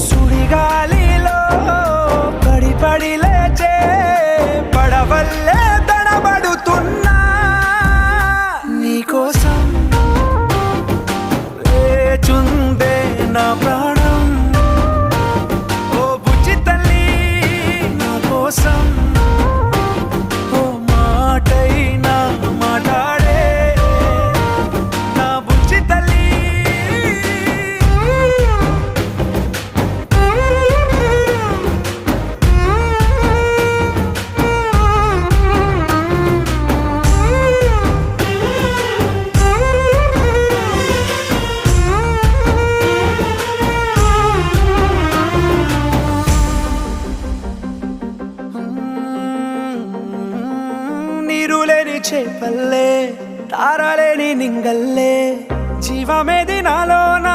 సుడిగాలిలో పడి పడి లేచే పడవల్లే తడబడుతున్నా నీకోసం వేచుందే నా ప్రాణం. ఓ బుజ్జి తల్లి నా కోసం ఓ మాటైనా మాట్లాడే నా బుజ్జి తల్లి. నీరులేని చేపల్లే తారలేని నింగల్లే జీవమేది నాలోనా